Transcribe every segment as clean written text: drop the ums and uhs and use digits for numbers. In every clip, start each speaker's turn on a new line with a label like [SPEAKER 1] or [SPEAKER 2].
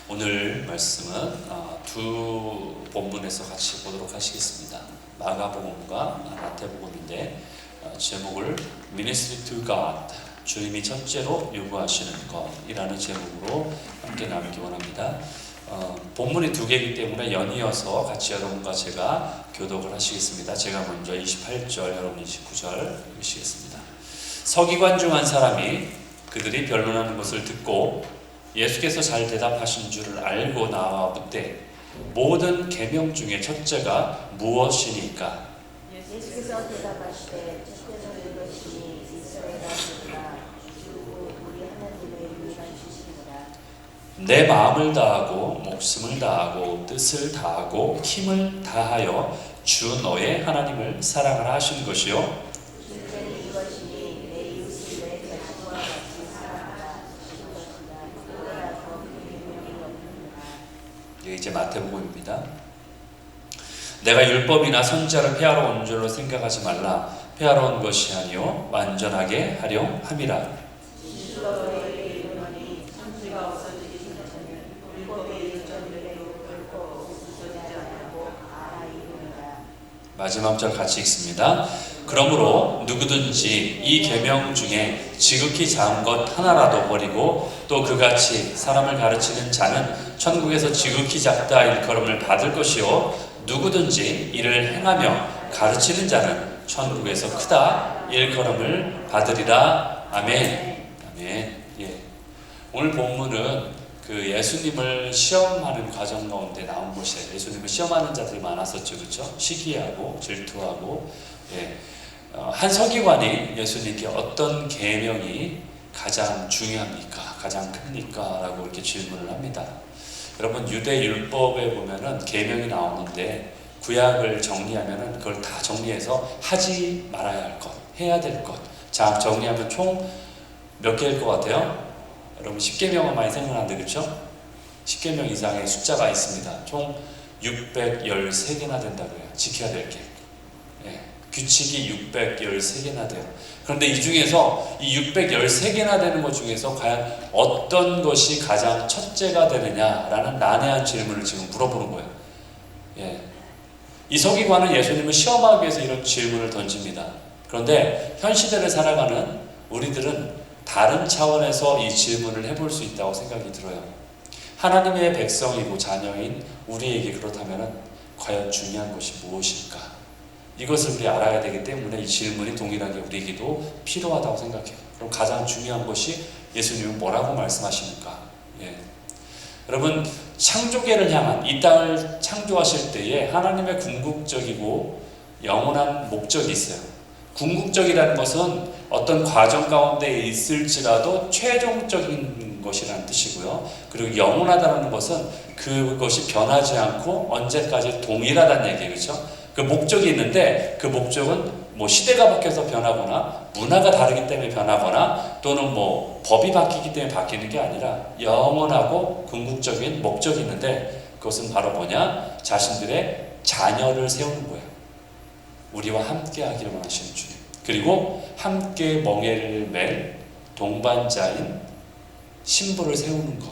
[SPEAKER 1] 오늘 말씀은 두 본문에서 같이 보도록 하시겠습니다. 마가복음과 마태복음인데 제목을 Ministry to God, 주님이 첫째로 요구하시는 것이라는 제목으로 함께 나누기 원합니다. 본문이 두 개이기 때문에 연이어서 같이 여러분과 제가 교독을 하시겠습니다. 제가 먼저 28절, 여러분 29절 읽으시겠습니다. 서기관 중 한 사람이 그들이 변론하는 것을 듣고 예수께서 잘 대답하신 줄을 알고 나와 묻되 모든 계명 중에 첫째가 무엇이니까?
[SPEAKER 2] 예수께서 대답하시되 첫째는 이것이니 이스라엘아 들으라 주 우리 하나님의 유일한 주시니라.
[SPEAKER 1] 내 마음을 다하고 목숨을 다하고 뜻을 다하고 힘을 다하여 주 너의 하나님을 사랑하라 하신 것이요.
[SPEAKER 2] 둘째는 이것이니 내 이웃을 내 자신과 같이 사랑하라 하신 것이다. 그보다 더 큰 계명이 없느니라.
[SPEAKER 1] 이제 마태복음입니다. 내가 율법이나 선지자를 폐하러 온 줄로 생각하지 말라. 폐하러 온 것이 아니요 완전하게 하려 함이라.
[SPEAKER 2] 진실로 너희에게 이르노니 천지가 없어지기 전에는 율법의 일전들의 결코 없어지지 아니하고 다 이루리라.
[SPEAKER 1] 마지막 절 같이 읽습니다. 그러므로 누구든지 이 계명 중에 지극히 작은 것 하나라도 버리고 또 그같이 사람을 가르치는 자는 천국에서 지극히 작다 일컬음을 받을 것이요 누구든지 이를 행하며 가르치는 자는 천국에서 크다 일컬음을 받으리라. 아멘. 아멘. 예. 오늘 본문은 그 예수님을 시험하는 과정 가운데 나온 것이에요. 예수님을 시험하는 자들이 많았었죠, 그렇죠? 시기하고 질투하고. 예. 한 서기관이 예수님께 어떤 계명이 가장 중요합니까? 가장 큽니까? 라고 이렇게 질문을 합니다. 여러분 유대 율법에 보면은 계명이 나오는데 구약을 정리하면은 그걸 다 정리해서 하지 말아야 할 것, 해야 될 것. 자, 정리하면 총 몇 개일 것 같아요? 여러분 10계명은 많이 생각나는데 그렇죠? 10계명 이상의 숫자가 있습니다. 총 613개나 된다고요. 지켜야 될 게. 예, 규칙이 613개나 돼요. 그런데 이 중에서 이 613개나 되는 것 중에서 과연 어떤 것이 가장 첫째가 되느냐라는 난해한 질문을 지금 물어보는 거예요. 예. 이 서기관은 예수님을 시험하기 위해서 이런 질문을 던집니다. 그런데 현 시대를 살아가는 우리들은 다른 차원에서 이 질문을 해볼 수 있다고 생각이 들어요. 하나님의 백성이고 자녀인 우리에게 그렇다면 과연 중요한 것이 무엇일까? 이것을 우리 알아야 되기 때문에 이 질문이 동일하게 우리에게도 필요하다고 생각해요. 그럼 가장 중요한 것이 예수님은 뭐라고 말씀하시는가? 예. 여러분 창조계를 향한 이 땅을 창조하실 때에 하나님의 궁극적이고 영원한 목적이 있어요. 궁극적이라는 것은 어떤 과정 가운데 있을지라도 최종적인 것이라는 뜻이고요. 그리고 영원하다는 것은 그것이 변하지 않고 언제까지 동일하다는 얘기예요. 그렇죠? 그 목적이 있는데 그 목적은 뭐 시대가 바뀌어서 변하거나 문화가 다르기 때문에 변하거나 또는 뭐 법이 바뀌기 때문에 바뀌는 게 아니라 영원하고 궁극적인 목적이 있는데 그것은 바로 뭐냐? 자신들의 자녀를 세우는 거예요. 우리와 함께 하기를 원하시는 주님. 그리고 함께 멍에를 맬 동반자인 신부를 세우는 것.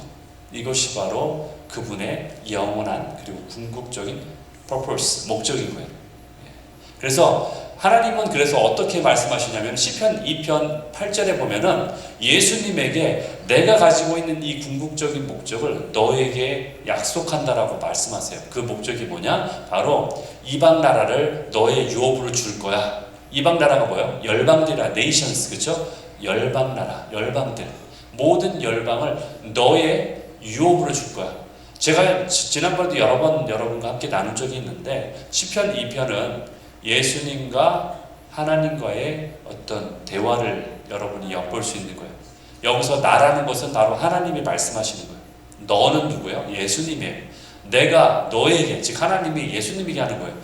[SPEAKER 1] 이것이 바로 그분의 영원한 그리고 궁극적인 purpose, 목적인 거예요. 그래서 하나님은 그래서 어떻게 말씀하시냐면 시편 2편 8절에 보면은 예수님에게 내가 가지고 있는 이 궁극적인 목적을 너에게 약속한다라고 말씀하세요. 그 목적이 뭐냐? 바로 이방 나라를 너의 유업으로 줄 거야. 이방 나라가 뭐예요? 열방들이라, nations, 그렇죠? 열방 나라, 열방들. 모든 열방을 너의 유업으로 줄 거야. 제가 지난번에도 여러 번 여러분과 함께 나눈 적이 있는데 시편 2편은 예수님과 하나님과의 어떤 대화를 여러분이 엿볼 수 있는 거예요. 여기서 나라는 것은 바로 하나님이 말씀하시는 거예요. 너는 누구예요? 예수님이에요. 내가 너에게, 즉 하나님이 예수님에게 하는 거예요.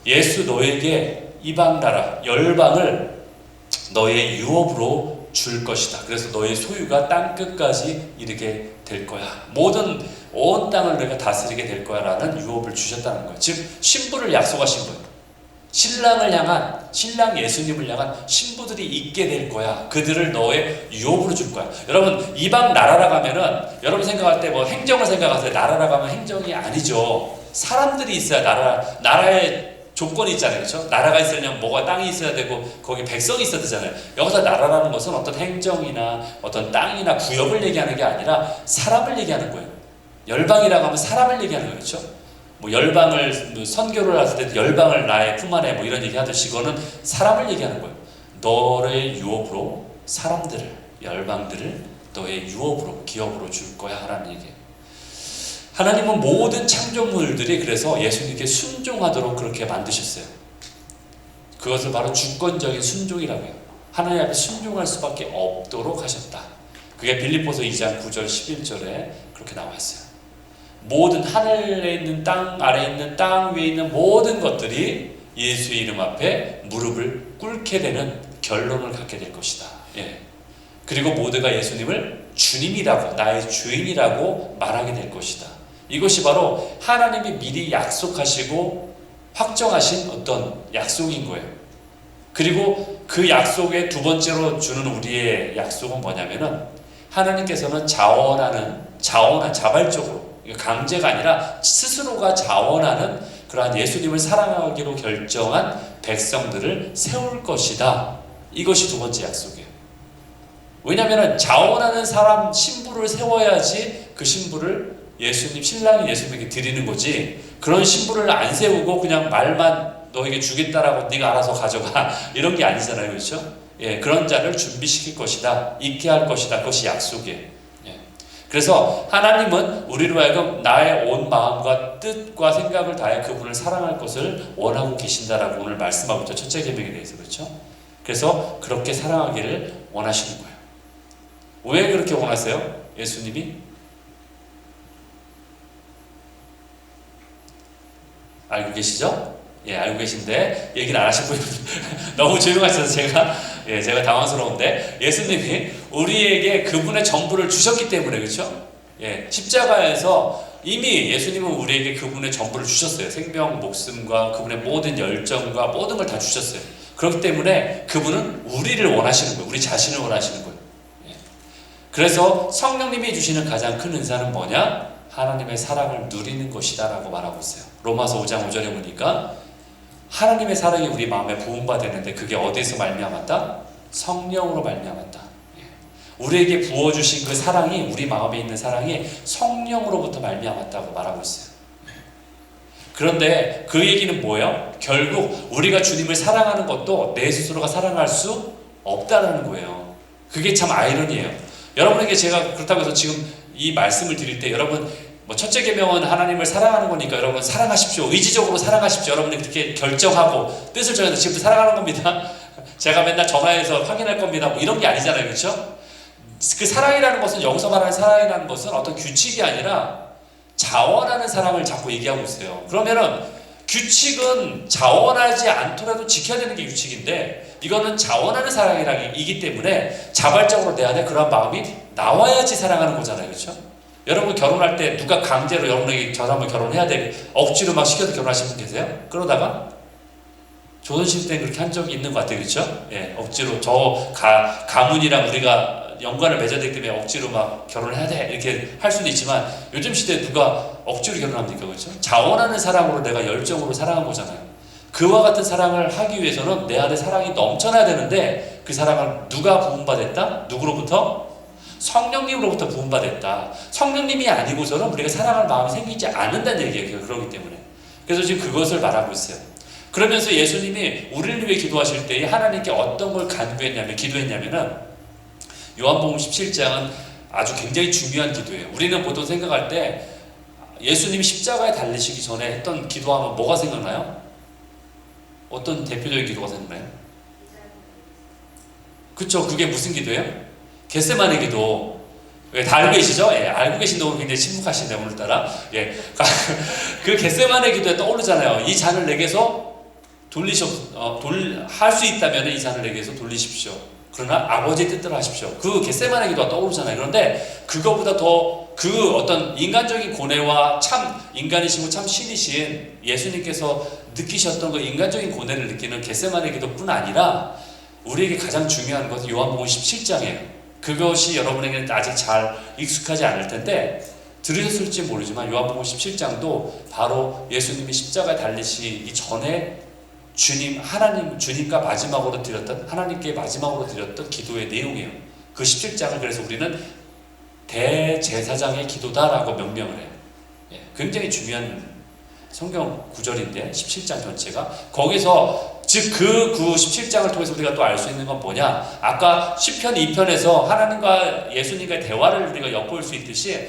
[SPEAKER 1] 예수 너에게 이방 나라, 열방을 너의 유업으로 줄 것이다. 그래서 너의 소유가 땅 끝까지 이르게 될 거야. 모든 온 땅을 내가 다스리게 될 거야 라는 유업을 주셨다는 거예요. 즉 신부를 약속하신 거예요. 신랑을 향한, 신랑 예수님을 향한 신부들이 있게 될 거야. 그들을 너의 유업으로 줄 거야. 여러분, 이방 나라라 가면은, 여러분 생각할 때 뭐 행정을 생각하세요. 나라라 가면 행정이 아니죠. 사람들이 있어야 나라의 조건이 있잖아요. 그렇죠? 나라가 있으려면 뭐가 땅이 있어야 되고 거기 백성이 있어야 되잖아요. 여기서 나라라는 것은 어떤 행정이나 어떤 땅이나 구역을 얘기하는 게 아니라 사람을 얘기하는 거예요. 열방이라고 하면 사람을 얘기하는 거예요. 그렇죠? 뭐 열방을 선교를 할 때 열방을 나의 품 안에 뭐 이런 얘기 하듯이 이거는 사람을 얘기하는 거예요. 너의 유업으로 사람들을, 열방들을 너의 유업으로, 기업으로 줄 거야 하라는 얘기예요. 하나님은 모든 창조물들이 그래서 예수님께 순종하도록 그렇게 만드셨어요. 그것을 바로 주권적인 순종이라고 해요. 하나님 앞에 순종할 수밖에 없도록 하셨다. 그게 빌립보서 2장 9절 11절에 그렇게 나와 있어요. 모든 하늘에 있는 땅, 아래에 있는 땅, 위에 있는 모든 것들이 예수의 이름 앞에 무릎을 꿇게 되는 결론을 갖게 될 것이다. 예. 그리고 모두가 예수님을 주님이라고, 나의 주인이라고 말하게 될 것이다. 이것이 바로 하나님이 미리 약속하시고 확정하신 어떤 약속인 거예요. 그리고 그 약속의 두 번째로 주는 우리의 약속은 뭐냐면은 하나님께서는 자발적으로, 강제가 아니라 스스로가 자원하는 그러한 예수님을 사랑하기로 결정한 백성들을 세울 것이다. 이것이 두 번째 약속이에요. 왜냐하면 자원하는 사람, 신부를 세워야지 그 신부를 예수님, 신랑이 예수님에게 드리는 거지, 그런 신부를 안 세우고 그냥 말만 너에게 주겠다라고 네가 알아서 가져가 이런 게 아니잖아요. 그렇죠? 예, 그런 자를 준비시킬 것이다. 있게 할 것이다. 그것이 약속이에요. 예. 그래서 하나님은 우리로 하여금 나의 온 마음과 뜻과 생각을 다해 그분을 사랑할 것을 원하고 계신다라고 오늘 말씀하고 있죠. 첫째 계명에 대해서. 그렇죠? 그래서 그렇게 사랑하기를 원하시는 거예요. 왜 그렇게 원하세요? 예수님이? 알고 계시죠? 예, 알고 계신데 얘기는 안 하신 분이 너무 조용하셔서 제가 당황스러운데, 예수님이 우리에게 그분의 전부를 주셨기 때문에, 그렇죠? 예, 십자가에서 이미 예수님은 우리에게 그분의 전부를 주셨어요. 생명, 목숨과 그분의 모든 열정과 모든 걸 다 주셨어요. 그렇기 때문에 그분은 우리를 원하시는 거예요. 우리 자신을 원하시는 거예요. 예. 그래서 성령님이 주시는 가장 큰 은사는 뭐냐? 하나님의 사랑을 누리는 것이다 라고 말하고 있어요. 로마서 5장 5절에 보니까 하나님의 사랑이 우리 마음에 부음받았는데 그게 어디서 말미암았다? 성령으로 말미암았다. 우리에게 부어주신 그 사랑이, 우리 마음에 있는 사랑이 성령으로부터 말미암았다고 말하고 있어요. 그런데 그 얘기는 뭐예요? 결국 우리가 주님을 사랑하는 것도 내 스스로가 사랑할 수 없다는 거예요. 그게 참 아이러니예요. 여러분에게 제가 그렇다고 해서 지금 이 말씀을 드릴 때 여러분 뭐 첫째 계명은 하나님을 사랑하는 거니까 여러분 사랑하십시오. 의지적으로 사랑하십시오. 여러분이 그렇게 결정하고 뜻을 정해서 지금부터 사랑하는 겁니다. 제가 맨날 전화해서 확인할 겁니다. 뭐 이런 게 아니잖아요. 그렇죠? 그 사랑이라는 것은, 여기서 말하는 사랑이라는 것은 어떤 규칙이 아니라 자원하는 사랑을 자꾸 얘기하고 있어요. 그러면은 규칙은 자원하지 않더라도 지켜야 되는 게 규칙인데, 이거는 자원하는 사랑이기 때문에 자발적으로 내 안에 그런 마음이 나와야지 사랑하는 거잖아요. 그렇죠? 여러분 결혼할 때 누가 강제로 여러분에게 저 사람을 결혼해야 돼 억지로 막 시켜서 결혼하신 분 계세요? 그러다가 조선시대 때 그렇게 한 적이 있는 것 같아요. 그렇죠? 예, 억지로 가문이랑 우리가 연관을 맺어야 되기 때문에 억지로 막 결혼해야 돼 이렇게 할 수도 있지만, 요즘 시대에 누가 억지로 결혼합니까? 그렇죠? 자원하는 사랑으로 내가 열정으로 사랑한 거잖아요. 그와 같은 사랑을 하기 위해서는 내 안에 사랑이 넘쳐나야 되는데, 그 사랑을 누가 부음받았다? 누구로부터? 성령님으로부터 부음받았다. 성령님이 아니고서는 우리가 사랑할 마음이 생기지 않는다는 얘기예요. 그렇기 때문에. 그래서 지금 그것을 말하고 있어요. 그러면서 예수님이 우리를 위해 기도하실 때 하나님께 어떤 걸 기도했냐면은 요한복음 17장은 아주 굉장히 중요한 기도예요. 우리는 보통 생각할 때 예수님이 십자가에 달리시기 전에 했던 기도하면 뭐가 생각나요? 어떤 대표적인 기도가 생각나요? 그쵸? 그게 무슨 기도예요? 겟세마네 기도. 다 알고 계시죠? 예, 알고 계신데 오늘 굉장히 침묵하시네 오늘따라. 예, 그 겟세마네 기도에 떠오르잖아요. 이 잔을 내게서 할 수 있다면 이 잔을 내게서 돌리십시오. 그러나 아버지의 뜻대로 하십시오. 그 겟세마네 기도가 떠오르잖아요. 그런데 그거보다 더 그 어떤 인간적인 고뇌와 참 인간이시고 참 신이신 예수님께서 느끼셨던 그 인간적인 고뇌를 느끼는 겟세마네 기도뿐 아니라 우리에게 가장 중요한 것은 요한복음 17장이에요. 그것이 여러분에게는 아직 잘 익숙하지 않을 텐데 들으셨을지 모르지만 요한복음 17장도 바로 예수님이 십자가에 달리시기 전에 주님과 마지막으로 드렸던, 하나님께 마지막으로 드렸던 기도의 내용이에요. 그 17장을 그래서 우리는 대제사장의 기도다라고 명명을 해요. 굉장히 중요한 성경 구절인데 17장 전체가 거기서 즉 그 17장을 통해서 우리가 또 알 수 있는 건 뭐냐? 아까 시편 2편에서 하나님과 예수님과의 대화를 우리가 엿볼 수 있듯이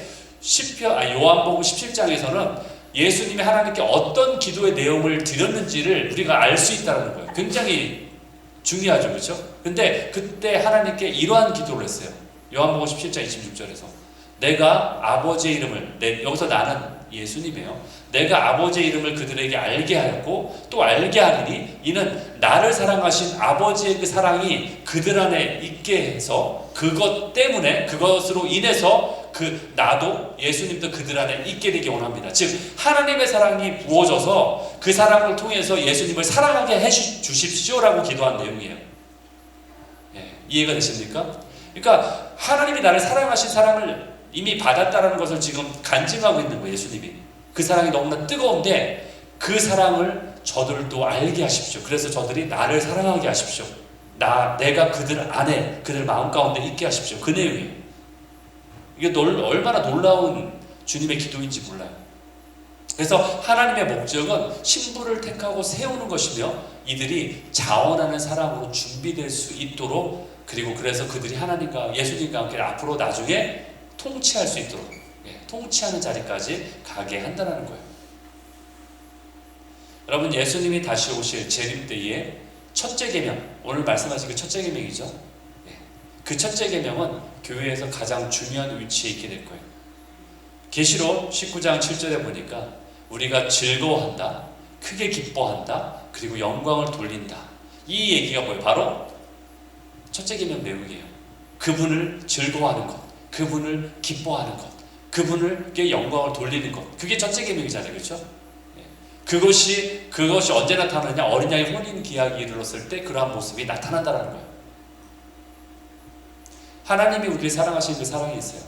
[SPEAKER 1] 요한복음 17장에서는 예수님이 하나님께 어떤 기도의 내용을 드렸는지를 우리가 알 수 있다는 거예요. 굉장히 중요하죠, 그렇죠? 근데 그때 하나님께 이러한 기도를 했어요. 요한복음 17장 26절에서 내가 아버지의 이름을 여기서 나는 예수님이에요. 내가 아버지의 이름을 그들에게 알게 하였고 또 알게 하리니 이는 나를 사랑하신 아버지의 그 사랑이 그들 안에 있게 해서 그것 때문에 그것으로 인해서 나도 예수님도 그들 안에 있게 되기 원합니다. 즉 하나님의 사랑이 부어져서 그 사랑을 통해서 예수님을 사랑하게 해주십시오라고 기도한 내용이에요. 이해가 되십니까? 그러니까 하나님이 나를 사랑하신 사랑을 이미 받았다는 것을 지금 간증하고 있는 거예요. 예수님이 그 사랑이 너무나 뜨거운데 그 사랑을 저들도 알게 하십시오. 그래서 저들이 나를 사랑하게 하십시오. 내가 그들 안에 그들 마음 가운데 있게 하십시오. 그 내용이에요. 이게 얼마나 놀라운 주님의 기도인지 몰라요. 그래서 하나님의 목적은 신부를 택하고 세우는 것이며 이들이 자원하는 사랑으로 준비될 수 있도록 그리고 그래서 그들이 하나님과 예수님과 함께 앞으로 나중에 통치할 수 있도록 통치하는 자리까지 가게 한다는 거예요. 여러분 예수님이 다시 오실 재림 때에 첫째 계명, 오늘 말씀하신 그 첫째 계명이죠. 그 첫째 계명은 교회에서 가장 중요한 위치에 있게 될 거예요. 계시록 19장 7절에 보니까 우리가 즐거워한다, 크게 기뻐한다, 그리고 영광을 돌린다. 이 얘기가 뭐예요? 바로 첫째 계명 내용이에요. 그분을 즐거워하는 것, 그분을 기뻐하는 것, 그분께 영광을 돌리는 것. 그게 첫째 계명이잖아요, 그렇죠? 그것이 언제 나타나느냐? 어린 양의 혼인 기약이 이르렀을 때 그러한 모습이 나타난다는 거예요. 하나님이 우리를 사랑하시는 그 사랑이 있어요.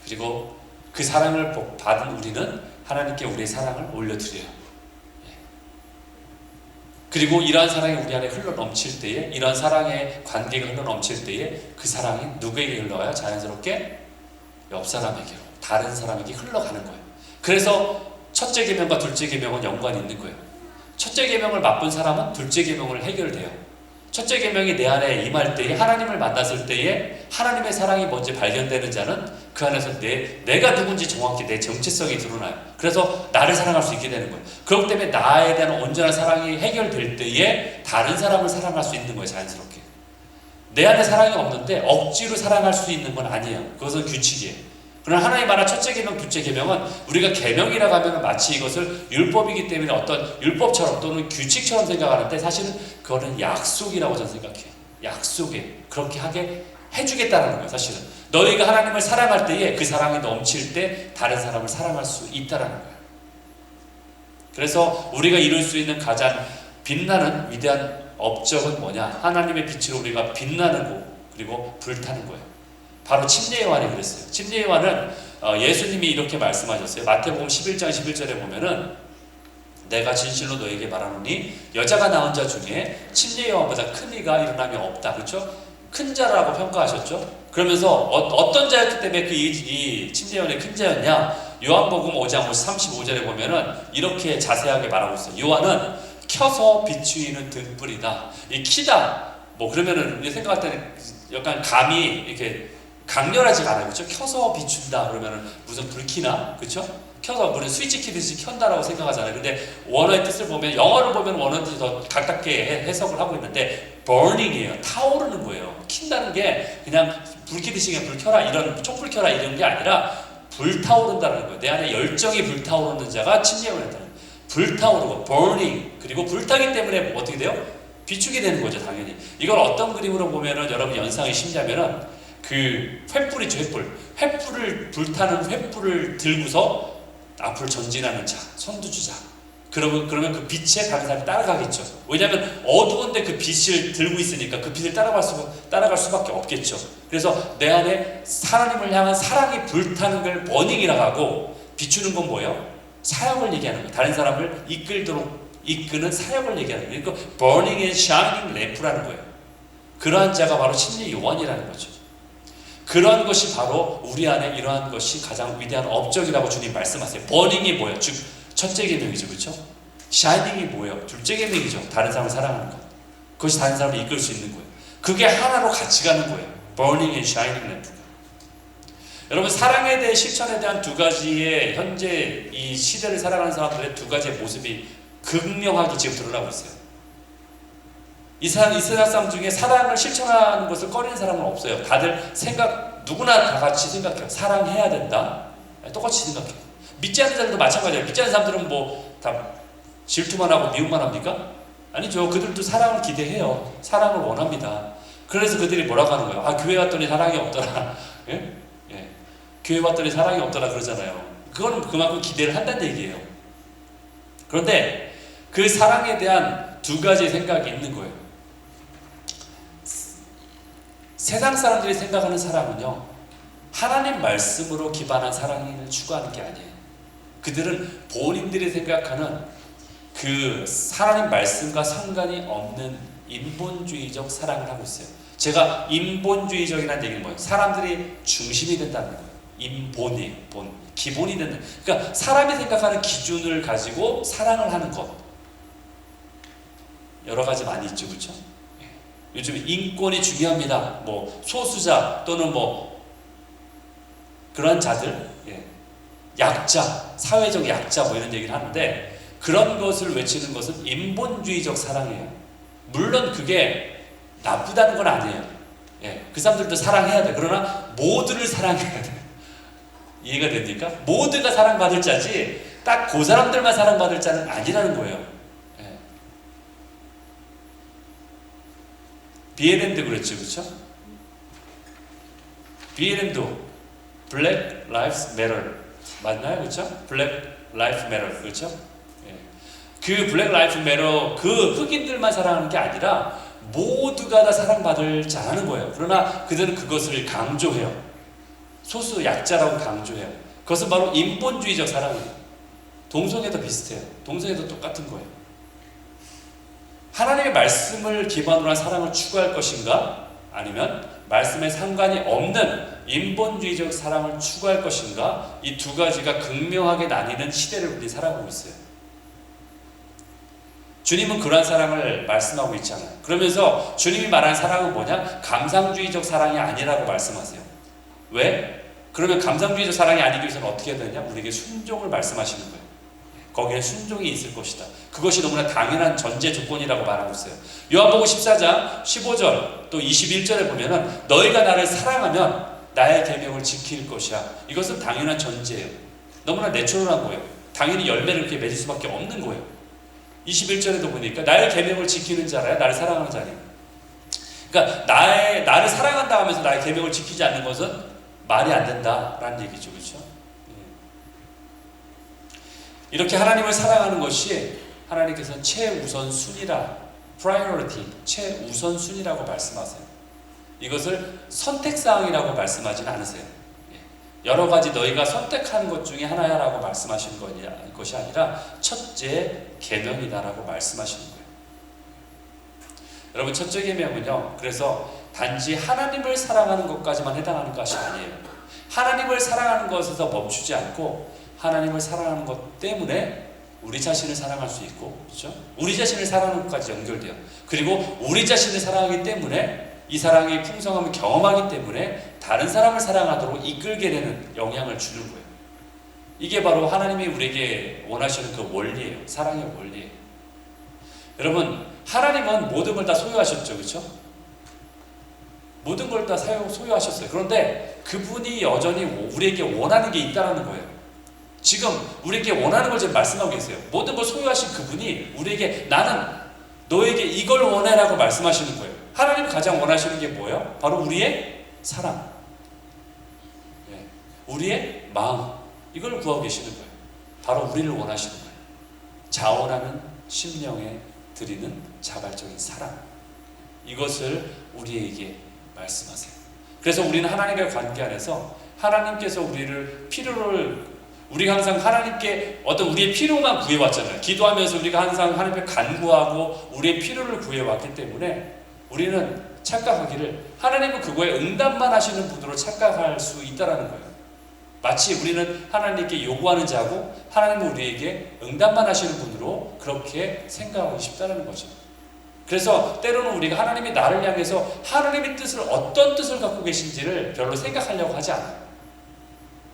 [SPEAKER 1] 그리고 그 사랑을 받은 우리는 하나님께 우리의 사랑을 올려드려요. 그리고 이러한 사랑이 우리 안에 흘러넘칠 때에, 이러한 사랑의 관계가 흘러넘칠 때에 그 사랑이 누구에게 흘러가요? 자연스럽게 옆 사람에게로, 다른 사람에게 흘러가는 거예요. 그래서 첫째 계명과 둘째 계명은 연관이 있는 거예요. 첫째 계명을 맛본 사람은 둘째 계명을 해결돼요. 첫째 계명이 내 안에 임할 때에, 하나님을 만났을 때에 하나님의 사랑이 먼저 발견되는 자는 그 안에서 내가 누군지 정확히 내 정체성이 드러나요. 그래서 나를 사랑할 수 있게 되는 거예요. 그렇기 때문에 나에 대한 온전한 사랑이 해결될 때에 다른 사람을 사랑할 수 있는 거예요. 자연스럽게. 내 안에 사랑이 없는데 억지로 사랑할 수 있는 건 아니에요. 그것은 규칙이에요. 그러나 하나님 말한 첫째 계명, 둘째 계명은 우리가 계명이라고 하면 마치 이것을 율법이기 때문에 어떤 율법처럼 또는 규칙처럼 생각하는데 사실은 그거는 약속이라고 저는 생각해요. 약속에 그렇게 하게 해주겠다는 거예요. 사실은 너희가 하나님을 사랑할 때에 그 사랑이 넘칠 때 다른 사람을 사랑할 수 있다는 거예요. 그래서 우리가 이룰 수 있는 가장 빛나는 위대한 업적은 뭐냐? 하나님의 빛으로 우리가 빛나는 거 그리고 불타는 거예요. 바로 침례 요한이 그랬어요. 침례 요한은 예수님이 이렇게 말씀하셨어요. 마태복음 11장 11절에 보면은 내가 진실로 너에게 말하노니 여자가 낳은 자 중에 침례 요한보다 큰 이가 일어남이 없다. 그렇죠? 큰 자라고 평가하셨죠. 그러면서 어떤 자였기 때문에 이 침례 요한이 큰 자였냐? 요한복음 5장 35절에 보면은 이렇게 자세하게 말하고 있어요. 요한은 켜서 비추이는 등불이다. 이 키다. 뭐 그러면은 우리 생각할 때는 약간 감이 이렇게 강렬하지가 않아요. 그렇죠? 켜서 비춘다 그러면은 무슨 불 켜나? 그렇죠? 켜서 물에 스위치 키듯이 켠다라고 생각하잖아요. 근데 원어의 뜻을 보면, 영어를 보면 원어의 뜻이 더 가깝게 해석을 하고 있는데 burning이에요. 타오르는 거예요. 킨다는 게 그냥 불 켜듯이 그냥 불 켜라, 이런 촛불 켜라 이런 게 아니라 불타오른다는 거예요. 내 안에 열정이 불타오르는 자가 침례요한이다. 불타오르고 burning, 그리고 불타기 때문에 어떻게 돼요? 비추게 되는 거죠, 당연히. 이걸 어떤 그림으로 보면은 여러분 연상이 쉽냐면은 그 횃불이죠, 횃불을 불타는 횃불을 들고서 앞으로 전진하는 자, 선두주자. 그러면 그 빛에 다른 사람이 따라가겠죠. 왜냐하면 어두운데 그 빛을 들고 있으니까 그 빛을 따라갈 수밖에 없겠죠. 그래서 내 안에 하나님을 향한 사랑이 불타는 걸 버닝이라고 하고, 비추는 건 뭐예요? 사역을 얘기하는 거예요. 다른 사람을 이끄는 사역을 얘기하는 거예요. 그러니까 burning and shining lamp라는 거예요. 그러한 자가 바로 진리 요한이라는 거죠. 그런 것이 바로 우리 안에 이러한 것이 가장 위대한 업적이라고 주님 말씀하세요. 버닝이 뭐예요? 즉 첫째 계명이죠, 그렇죠? 샤이닝이 뭐예요? 둘째 계명이죠. 다른 사람을 사랑하는 것. 그것이 다른 사람을 이끌 수 있는 거예요. 그게 하나로 같이 가는 거예요. burning and shining lamp. 여러분, 사랑에 대해 실천에 대한 두 가지의 현재 이 시대를 살아가는 사람들의 두 가지의 모습이 극명하게 지금 드러나고 있어요. 이 세상 사람 중에 사랑을 실천하는 것을 꺼리는 사람은 없어요. 다들 누구나 다 같이 생각해요. 사랑해야 된다. 똑같이 생각해요. 믿지 않는 사람도 마찬가지예요. 믿지 않는 사람들은 뭐 다 질투만 하고 미움만 합니까? 아니죠. 그들도 사랑을 기대해요. 사랑을 원합니다. 그래서 그들이 뭐라고 하는 거예요? 아, 교회 왔더니 사랑이 없더라. 예? 예. 교회 왔더니 사랑이 없더라 그러잖아요. 그거는 그만큼 기대를 한다는 얘기예요. 그런데 그 사랑에 대한 두 가지 생각이 있는 거예요. 세상 사람들이 생각하는 사랑은요, 하나님 말씀으로 기반한 사랑을 추구하는 게 아니에요. 그들은 본인들이 생각하는 그 하나님 말씀과 상관이 없는 인본주의적 사랑을 하고 있어요. 제가 인본주의적이라는 얘기는 뭐예요? 사람들이 중심이 된다는 거예요. 기본이 된다. 그러니까 사람이 생각하는 기준을 가지고 사랑을 하는 것. 여러 가지 많이 있죠, 그렇죠? 요즘 인권이 중요합니다. 뭐 소수자 또는 뭐 그런 자들, 약자, 사회적 약자 뭐 이런 얘기를 하는데, 그런 것을 외치는 것은 인본주의적 사랑이에요. 물론 그게 나쁘다는 건 아니에요. 그 사람들도 사랑해야 돼. 그러나 모두를 사랑해야 돼. 이해가 됩니까? 모두가 사랑받을 자지 딱 그 사람들만 사랑받을 자는 아니라는 거예요. BLM도 그랬죠, 그렇죠? BLM도 Black Lives Matter 맞나요, 그렇죠? Black Lives Matter, 그렇죠? 그 Black Lives Matter, 그 흑인들만 사랑하는 게 아니라 모두가 다 사랑받을 자라는 거예요. 그러나 그들은 그것을 강조해요. 소수 약자라고 강조해요. 그것은 바로 인본주의적 사랑이에요. 동성애도 비슷해요. 동성애도 똑같은 거예요. 하나님의 말씀을 기반으로 한 사랑을 추구할 것인가? 아니면 말씀에 상관이 없는 인본주의적 사랑을 추구할 것인가? 이 두 가지가 극명하게 나뉘는 시대를 우리 살아가고 있어요. 주님은 그러한 사랑을 말씀하고 있잖아요. 그러면서 주님이 말하는 사랑은 뭐냐? 감상주의적 사랑이 아니라고 말씀하세요. 왜? 그러면 감상주의적 사랑이 아니기 위해서는 어떻게 해야 되냐? 우리에게 순종을 말씀하시는 거예요. 거기에 순종이 있을 것이다. 그것이 너무나 당연한 전제 조건이라고 말하고 있어요. 요한복음 14장 15절 또 21절에 보면은 너희가 나를 사랑하면 나의 계명을 지킬 것이야. 이것은 당연한 전제예요. 너무나 내추럴한 거예요. 당연히 열매를 그렇게 맺을 수밖에 없는 거예요. 21절에도 보니까 나의 계명을 지키는 자라야 나를 사랑하는 자니. 그러니까 나를 사랑한다 하면서 나의 계명을 지키지 않는 것은 말이 안 된다라는 얘기죠, 그렇죠? 이렇게 하나님을 사랑하는 것이 하나님께서는 최우선순위라, priority, 최우선순위라고 말씀하세요. 이것을 선택사항이라고 말씀하지는 않으세요. 여러 가지 너희가 선택하는 것 중에 하나야라고 말씀하시는 것이 아니라 첫째 계명이다라고 말씀하시는 거예요. 여러분, 첫째 계명은요, 그래서 단지 하나님을 사랑하는 것까지만 해당하는 것이 아니에요. 하나님을 사랑하는 것에서 멈추지 않고 하나님을 사랑하는 것 때문에 우리 자신을 사랑할 수 있고, 그렇죠? 우리 자신을 사랑하는 것까지 연결돼요. 그리고 우리 자신을 사랑하기 때문에 이 사랑의 풍성함을 경험하기 때문에 다른 사람을 사랑하도록 이끌게 되는 영향을 주는 거예요. 이게 바로 하나님이 우리에게 원하시는 그 원리예요. 사랑의 원리예요. 여러분, 하나님은 모든 걸 다 소유하셨죠, 그렇죠? 모든 걸 다 소유하셨어요. 그런데 그분이 여전히 우리에게 원하는 게 있다는 거예요. 지금 우리에게 원하는 걸 지금 말씀하고 계세요. 모든 걸 소유하신 그분이 우리에게 나는 너에게 이걸 원해라고 말씀하시는 거예요. 하나님이 가장 원하시는 게 뭐예요? 바로 우리의 사랑, 우리의 마음, 이걸 구하고 계시는 거예요. 바로 우리를 원하시는 거예요. 자원하는 심령에 드리는 자발적인 사랑, 이것을 우리에게 말씀하세요. 그래서 우리는 하나님과의 관계 안에서 하나님께서 우리가 항상 하나님께 어떤 우리의 필요만 구해왔잖아요. 기도하면서 우리가 항상 하나님께 간구하고 우리의 필요를 구해왔기 때문에 우리는 착각하기를 하나님은 그거에 응답만 하시는 분으로 착각할 수 있다는 거예요. 마치 우리는 하나님께 요구하는 자고 하나님은 우리에게 응답만 하시는 분으로 그렇게 생각하고 싶다는 거죠. 그래서 때로는 우리가 하나님이 나를 향해서 하나님의 뜻을 어떤 뜻을 갖고 계신지를 별로 생각하려고 하지 않아요.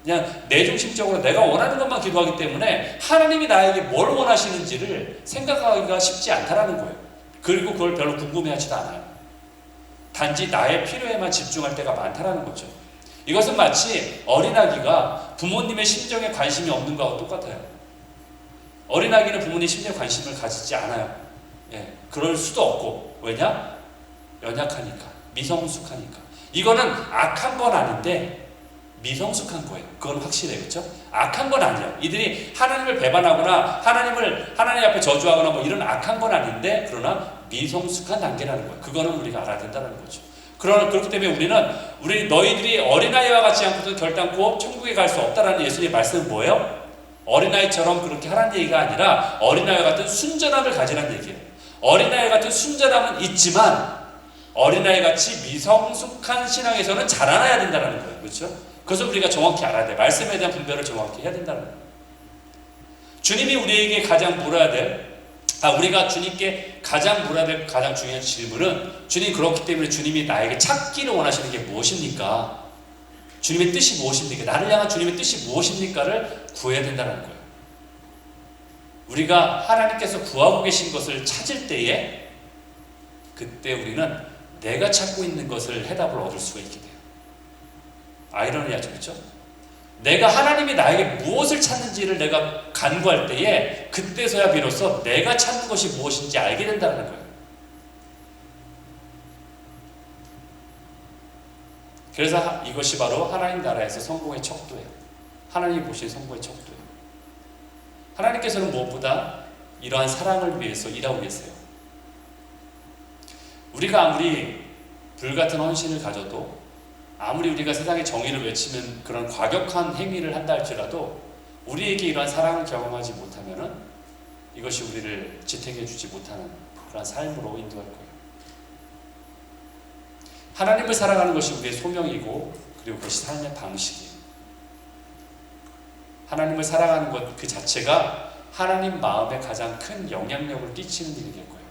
[SPEAKER 1] 그냥 내중심적으로 내가 원하는 것만 기도하기 때문에 하나님이 나에게 뭘 원하시는지를 생각하기가 쉽지 않다라는 거예요. 그리고 그걸 별로 궁금해하지도 않아요. 단지 나의 필요에만 집중할 때가 많다라는 거죠. 이것은 마치 어린아기가 부모님의 심정에 관심이 없는 거하고 똑같아요. 어린아기는 부모님 심정에 관심을 가지지 않아요. 그럴 수도 없고, 왜냐? 연약하니까, 미성숙하니까. 이거는 악한 건 아닌데 미성숙한 거예요. 그건 확실해요. 그렇죠? 악한 건 아니에요. 이들이 하나님을 배반하거나 하나님 앞에 저주하거나 뭐 이런 악한 건 아닌데, 그러나 미성숙한 단계라는 거예요. 그거는 우리가 알아야 된다는 거죠. 그렇기 때문에 우리 너희들이 어린아이와 같지 않고도 결단코 천국에 갈 수 없다라는 예수님의 말씀은 뭐예요? 어린아이처럼 그렇게 하라는 얘기가 아니라 어린아이와 같은 순전함을 가지라는 얘기예요. 어린아이 같은 순전함은 있지만 어린아이같이 미성숙한 신앙에서는 자라나야 된다는 거예요. 그렇죠? 그것을 우리가 정확히 알아야 돼요. 말씀에 대한 분별을 정확히 해야 된다는 거예요. 주님이 우리에게 가장 물어야 될, 우리가 주님께 가장 물어야 될 가장 중요한 질문은, 주님 그렇기 때문에 주님이 나에게 찾기를 원하시는 게 무엇입니까? 주님의 뜻이 무엇입니까? 나를 향한 주님의 뜻이 무엇입니까를 구해야 된다는 거예요. 우리가 하나님께서 구하고 계신 것을 찾을 때에 그때 우리는 내가 찾고 있는 것을 해답을 얻을 수가 있게 돼요. 아이러니하죠, 그렇죠? 내가 하나님이 나에게 무엇을 찾는지를 내가 간구할 때에 그때서야 비로소 내가 찾는 것이 무엇인지 알게 된다는 거예요. 그래서 이것이 바로 하나님 나라에서 성공의 척도예요. 하나님이 보신 성공의 척도예요. 하나님께서는 무엇보다 이러한 사랑을 위해서 일하고 계세요. 우리가 아무리 불같은 헌신을 가져도, 아무리 우리가 세상의 정의를 외치는 그런 과격한 행위를 한다 할지라도 우리에게 이러한 사랑을 경험하지 못하면은 이것이 우리를 지탱해 주지 못하는 그런 삶으로 인도할 거예요. 하나님을 사랑하는 것이 우리의 소명이고, 그리고 그것이 삶의 방식이에요. 하나님을 사랑하는 것 그 자체가 하나님 마음에 가장 큰 영향력을 끼치는 일일 거예요.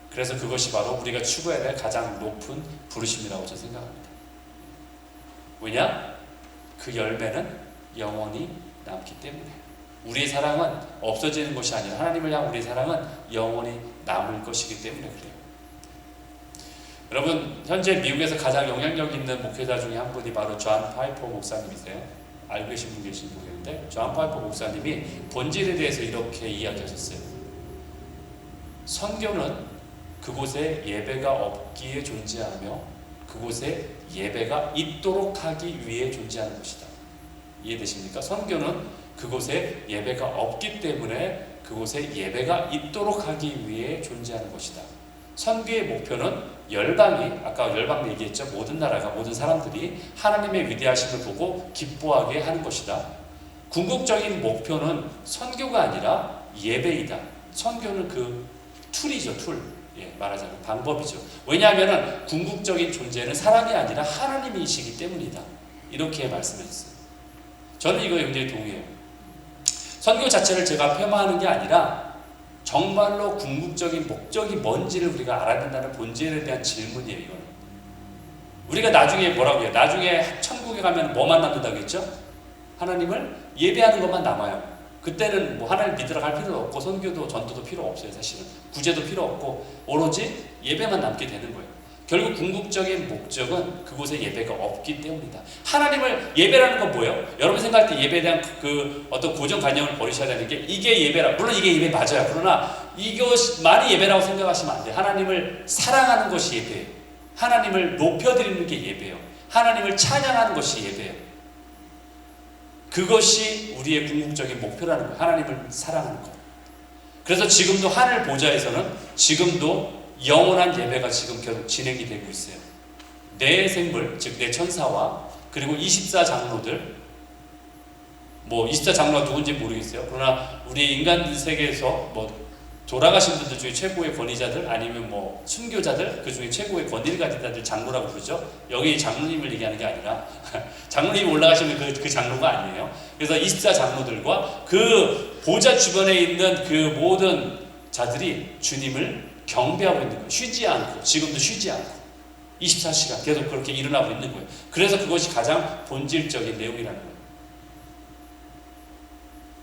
[SPEAKER 1] 그래서 그것이 바로 우리가 추구해야 될 가장 높은 부르심이라고 저는 생각합니다. 왜냐? 그 열매는 영원히 남기 때문에. 우리의 사랑은 없어지는 것이 아니라 하나님을 향한 우리의 사랑은 영원히 남을 것이기 때문에 그래요. 여러분, 현재 미국에서 가장 영향력 있는 목회자 중에 한 분이 바로 존 파이퍼 목사님이세요. 알고 계신 분 계신지 모르겠는데, 존 파이퍼 목사님이 본질에 대해서 이렇게 이야기하셨어요. 선교는 그곳에 예배가 없기에 존재하며 그곳에 예배가 있도록 하기 위해 존재하는 것이다. 이해되십니까? 선교는 그곳에 예배가 없기 때문에 그곳에 예배가 있도록 하기 위해 존재하는 것이다. 선교의 목표는 열방이, 아까 열방 얘기했죠. 모든 나라가, 모든 사람들이 하나님의 위대하심을 보고 기뻐하게 하는 것이다. 궁극적인 목표는 선교가 아니라 예배이다. 선교는 그 툴이죠, 툴. 말하자면 방법이죠. 왜냐하면 궁극적인 존재는 사람이 아니라 하나님이시기 때문이다. 이렇게 말씀하셨어요. 저는 이거에 굉장히 동의해요. 선교 자체를 제가 폄하하는 게 아니라 정말로 궁극적인 목적이 뭔지를 우리가 알아야 된다는 본질에 대한 질문이에요. 이거는. 우리가 나중에 뭐라고 해요? 나중에 천국에 가면 뭐만 남는다고 했죠? 하나님을 예배하는 것만 남아요. 그때는 뭐 하나님 믿으러 갈 필요도 없고 선교도 전도도 필요 없어요. 사실은 구제도 필요 없고 오로지 예배만 남게 되는 거예요. 결국 궁극적인 목적은 그곳에 예배가 없기 때문이다. 하나님을 예배라는 건 뭐예요? 여러분 생각할 때 예배에 대한 그 어떤 고정관념을 버리셔야 되는 게 이게 예배라. 물론 이게 예배 맞아요. 그러나 이것만이 예배라고 생각하시면 안 돼요. 하나님을 사랑하는 것이 예배예요. 하나님을 높여드리는 게 예배예요. 하나님을 찬양하는 것이 예배예요. 그것이 우리의 궁극적인 목표라는 거예요. 하나님을 사랑하는 것. 그래서 지금도 하늘 보좌에서는 지금도 영원한 예배가 지금 계속 진행이 되고 있어요. 내 생물, 즉 내 천사와 그리고 24장로들, 뭐 24장로가 누군지 모르겠어요. 그러나 우리 인간 세계에서 뭐 돌아가신 분들 중에 최고의 권위자들, 아니면 뭐 순교자들, 그 중에 최고의 권위를 가진 자들 장로라고 부르죠. 여기 장로님을 얘기하는 게 아니라 장로님이 올라가시면 그 장로가 아니에요. 그래서 24장로들과 그 보좌 주변에 있는 그 모든 자들이 주님을 경배하고 있는 거예요. 쉬지 않고, 지금도 쉬지 않고 24시간 계속 그렇게 일어나고 있는 거예요. 그래서 그것이 가장 본질적인 내용이라는 거예요.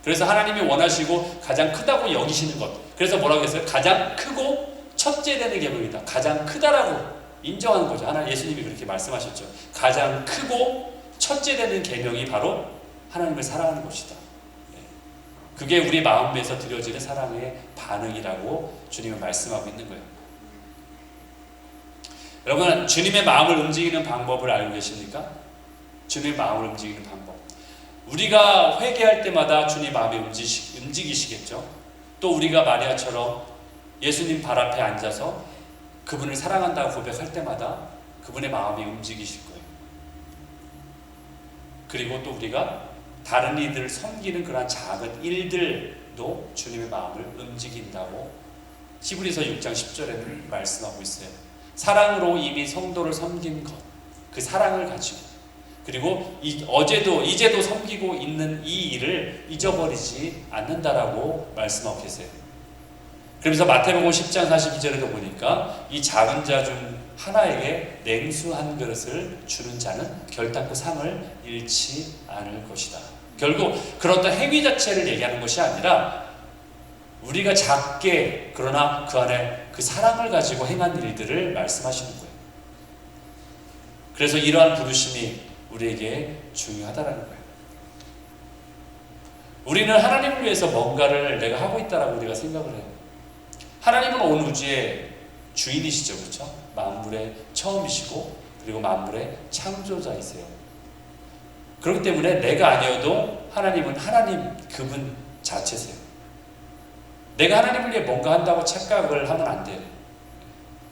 [SPEAKER 1] 그래서 하나님이 원하시고 가장 크다고 여기시는 것, 그래서 뭐라고 했어요? 가장 크고 첫째 되는 계명이다. 가장 크다라고 인정하는 거죠. 하나님, 예수님이 그렇게 말씀하셨죠. 가장 크고 첫째 되는 계명이 바로 하나님을 사랑하는 것이다. 그게 우리 마음에서 드려지는 사랑의 반응이라고 주님은 말씀하고 있는 거예요. 여러분, 주님의 마음을 움직이는 방법을 알고 계십니까? 주님의 마음을 움직이는 방법. 우리가 회개할 때마다 주님 마음이 움직이시겠죠. 또 우리가 마리아처럼 예수님 발 앞에 앉아서 그분을 사랑한다고 고백할 때마다 그분의 마음이 움직이실 거예요. 그리고 또 우리가 다른 이들을 섬기는 그런 작은 일들도 주님의 마음을 움직인다고 히브리서 6장 10절에는 말씀하고 있어요. 사랑으로 이미 성도를 섬긴 것, 그 사랑을 가지고, 그리고 이제도 섬기고 있는 이 일을 잊어버리지 않는다라고 말씀하고 계세요. 그러면서 마태복음 10장 42절에도 보니까 이 작은 자 중 하나에게 냉수 한 그릇을 주는 자는 결단코 상을 잃지 않을 것이다. 결국 그런 어떤 행위 자체를 얘기하는 것이 아니라 우리가 작게 그러나 그 안에 그 사랑을 가지고 행한 일들을 말씀하시는 거예요. 그래서 이러한 부르심이 우리에게 중요하다라는 거예요. 우리는 하나님을 위해서 뭔가를 내가 하고 있다라고 우리가 생각을 해요. 하나님은 온 우주의 주인이시죠. 그렇죠? 만물의 처음이시고 그리고 만물의 창조자이세요. 그렇기 때문에 내가 아니어도 하나님은 하나님 그분 자체세요. 내가 하나님을 위해 뭔가 한다고 착각을 하면 안 돼요.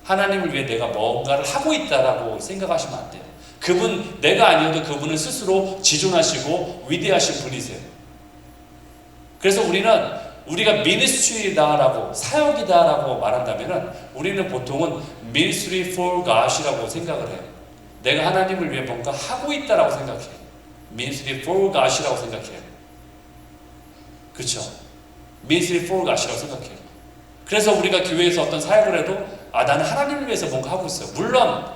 [SPEAKER 1] 하나님을 위해 내가 뭔가를 하고 있다라고 생각하시면 안 돼요. 그분, 내가 아니어도 그분은 스스로 지존하시고 위대하신 분이세요. 그래서 우리가 미니스트리다라고, 사역이다라고 말한다면 우리는 보통은 ministry for God이라고 생각을 해요. 내가 하나님을 위해 뭔가 하고 있다라고 생각해요. ministry for God이라고 생각해요. 그렇죠? ministry for God이라고 생각해요. 그래서 우리가 교회에서 어떤 사역을 해도 나는 하나님을 위해서 뭔가 하고 있어요. 물론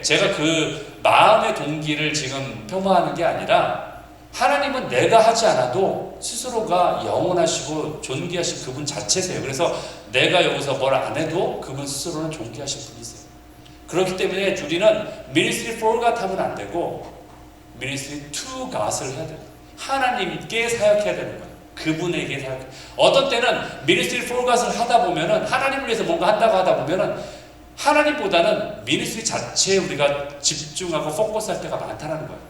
[SPEAKER 1] 제가 그 마음의 동기를 지금 폄하하는 게 아니라 하나님은 내가 하지 않아도 스스로가 영원하시고 존귀하신 그분 자체세요. 그래서 내가 여기서 뭘 안 해도 그분 스스로는 존귀하신 분이세요. 그렇기 때문에 우리는 ministry for God 하면 안 되고 ministry to God을 해야 돼요. 하나님께 사역해야 되는 거예요. 그분에게 사역해. 어떤 때는 ministry for God을 하다 보면은 하나님을 위해서 뭔가 한다고 하다 보면은 하나님보다는 ministry 자체에 우리가 집중하고 포커스할 때가 많다는 거예요.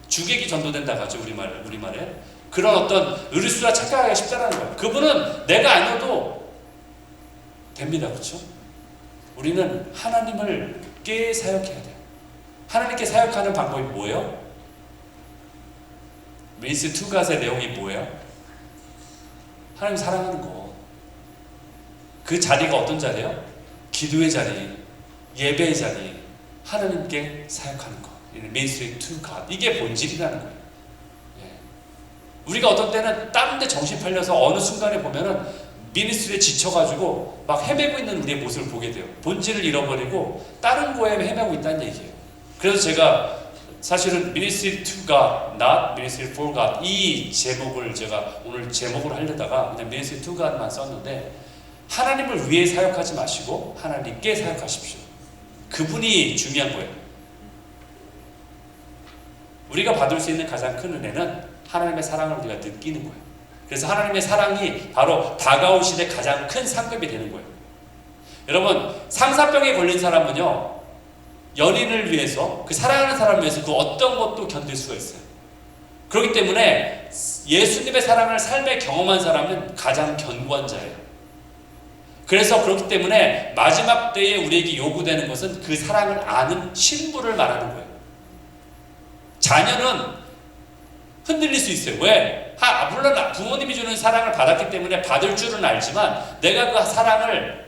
[SPEAKER 1] 주객이 전도된다고 하죠. 우리말에. 그런 어떤 의리수라 착각하기가 쉽다는 거예요. 그분은 내가 아니어도 됩니다. 그렇죠? 우리는 하나님께 사역해야 돼요. 하나님께 사역하는 방법이 뭐예요? 민스 투갓의 내용이 뭐예요? 하나님 사랑하는 거. 그 자리가 어떤 자리예요? 기도의 자리, 예배의 자리, 하나님께 사역하는 거. ministry to God. 이게 본질이라는 거예요. 우리가 어떤 때는 다른 데 정신 팔려서 어느 순간에 보면은 미니스트리에 지쳐가지고 막 헤매고 있는 우리의 모습을 보게 돼요. 본질을 잃어버리고 다른 거에 헤매고 있다는 얘기예요. 그래서 제가 사실은 ministry to God, not ministry for God 이 제목을 제가 오늘 제목으로 하려다가 그냥 ministry to God만 썼는데 하나님을 위해 사역하지 마시고 하나님께 사역하십시오. 그분이 중요한 거예요. 우리가 받을 수 있는 가장 큰 은혜는 하나님의 사랑을 우리가 느끼는 거예요. 그래서 하나님의 사랑이 바로 다가오시되 가장 큰 상급이 되는 거예요. 여러분, 상사병에 걸린 사람은요, 연인을 위해서, 그 사랑하는 사람을 위해서 그 어떤 것도 견딜 수가 있어요. 그렇기 때문에 예수님의 사랑을 삶에 경험한 사람은 가장 견고한 자예요. 그래서 그렇기 때문에 마지막 때에 우리에게 요구되는 것은 그 사랑을 아는 신부를 말하는 거예요. 자녀는 흔들릴 수 있어요. 왜? 물론 부모님이 주는 사랑을 받았기 때문에 받을 줄은 알지만 내가 그 사랑을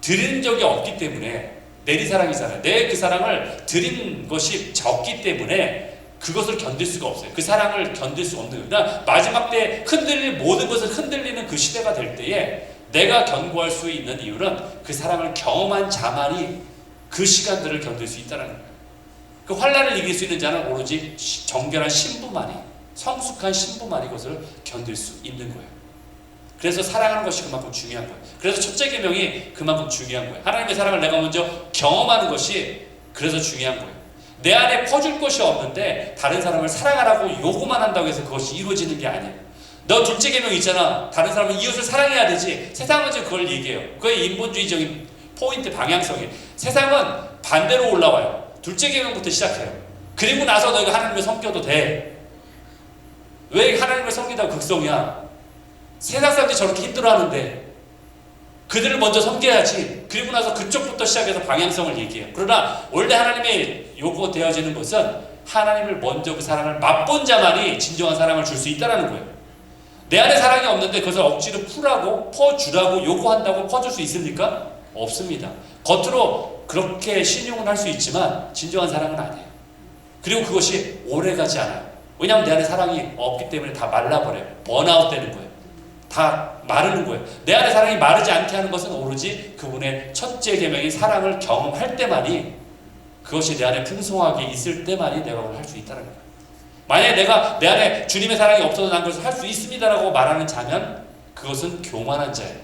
[SPEAKER 1] 드린 적이 없기 때문에, 내리사랑이잖아요. 내 그 사랑을 드린 것이 적기 때문에 그것을 견딜 수가 없어요. 그 사랑을 견딜 수 없는 거예요. 그러나 마지막 때 모든 것을 흔들리는 그 시대가 될 때에 내가 견고할 수 있는 이유는 그 사랑을 경험한 자만이 그 시간들을 견딜 수 있다는 거예요. 그 환난을 이길 수 있는 자는 오로지 정결한 신부만이, 성숙한 신부만이 그것을 견딜 수 있는 거예요. 그래서 사랑하는 것이 그만큼 중요한 거예요. 그래서 첫째 계명이 그만큼 중요한 거예요. 하나님의 사랑을 내가 먼저 경험하는 것이 그래서 중요한 거예요. 내 안에 퍼줄 것이 없는데 다른 사람을 사랑하라고 요구만 한다고 해서 그것이 이루어지는 게 아니에요. 너 둘째 계명 있잖아. 다른 사람은 이웃을 사랑해야 되지. 세상은 지금 그걸 얘기해요. 그게 인본주의적인 포인트, 방향성이. 세상은 반대로 올라와요. 둘째 계명부터 시작해요. 그리고 나서 너희가 하나님을 섬겨도 돼. 왜 하나님을 섬기다가 극성이야? 세상 사람들이 저렇게 힘들어하는데 그들을 먼저 섬겨야지. 그리고 나서 그쪽부터 시작해서 방향성을 얘기해요. 그러나 원래 하나님의 요구되어지는 것은 하나님을 먼저 그 사랑을 맛본 자만이 진정한 사랑을 줄 수 있다는 거예요. 내 안에 사랑이 없는데 그것을 억지로 풀라고, 퍼주라고 요구한다고 퍼줄 수 있습니까? 없습니다. 겉으로 그렇게 신용은 할 수 있지만 진정한 사랑은 아니에요. 그리고 그것이 오래가지 않아요. 왜냐하면 내 안에 사랑이 없기 때문에 다 말라버려요. 번아웃 되는 거예요. 다 마르는 거예요. 내 안에 사랑이 마르지 않게 하는 것은 오로지 그분의 첫째 계명인 사랑을 경험할 때만이, 그것이 내 안에 풍성하게 있을 때만이 내가 그걸 할 수 있다는 거예요. 만약에 내가 내 안에 주님의 사랑이 없어서 난 그것을 할 수 있습니다라고 말하는 자면 그것은 교만한 자예요.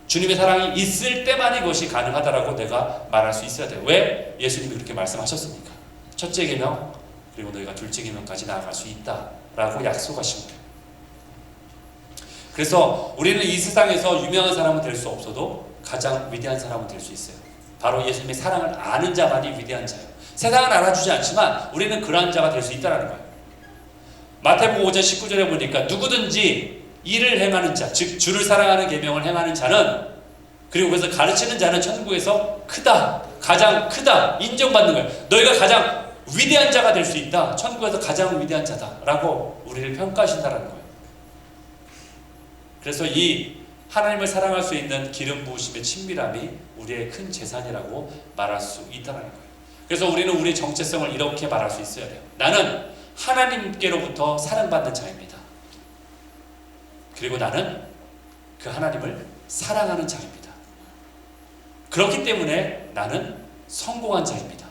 [SPEAKER 1] 주님의 사랑이 있을 때만이 그것이 가능하다라고 내가 말할 수 있어야 돼요. 왜? 예수님이 그렇게 말씀하셨으니까. 첫째 계명, 그리고 너희가 둘째 계명까지 나아갈 수 있다라고 약속하신 거예요. 그래서 우리는 이 세상에서 유명한 사람은 될 수 없어도 가장 위대한 사람은 될 수 있어요. 바로 예수님의 사랑을 아는 자만이 위대한 자예요. 세상은 알아주지 않지만 우리는 그러한 자가 될 수 있다는 거예요. 마태복음 5장 19절에 보니까 누구든지 이를 행하는 자, 즉 주를 사랑하는 계명을 행하는 자는, 그리고 그래서 가르치는 자는 천국에서 크다, 가장 크다, 인정받는 거예요. 너희가 가장 위대한 자가 될 수 있다, 천국에서 가장 위대한 자다라고 우리를 평가하신다는 거예요. 그래서 이 하나님을 사랑할 수 있는 기름 부으심의 친밀함이 우리의 큰 재산이라고 말할 수 있다는 거예요. 그래서 우리는 우리의 정체성을 이렇게 말할 수 있어야 돼요. 나는 하나님께로부터 사랑받는 자입니다. 그리고 나는 그 하나님을 사랑하는 자입니다. 그렇기 때문에 나는 성공한 자입니다.